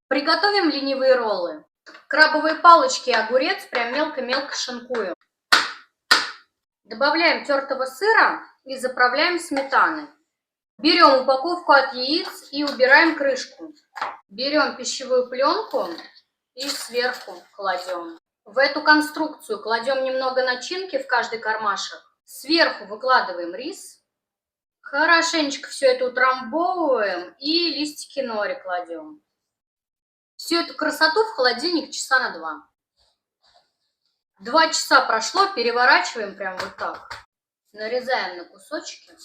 Приготовим ленивые роллы. Крабовые палочки и огурец прям мелко-мелко шинкуем. Добавляем тертого сыра и заправляем сметаной. Берем упаковку от яиц и убираем крышку. Берем пищевую пленку и сверху кладем. В эту конструкцию кладем немного начинки в каждый кармашек. Сверху выкладываем рис. Хорошенечко все это утрамбовываем и листики нори кладем. Всю эту красоту в холодильник часа на 2. 2 часа прошло, переворачиваем прям вот так. Нарезаем на кусочки.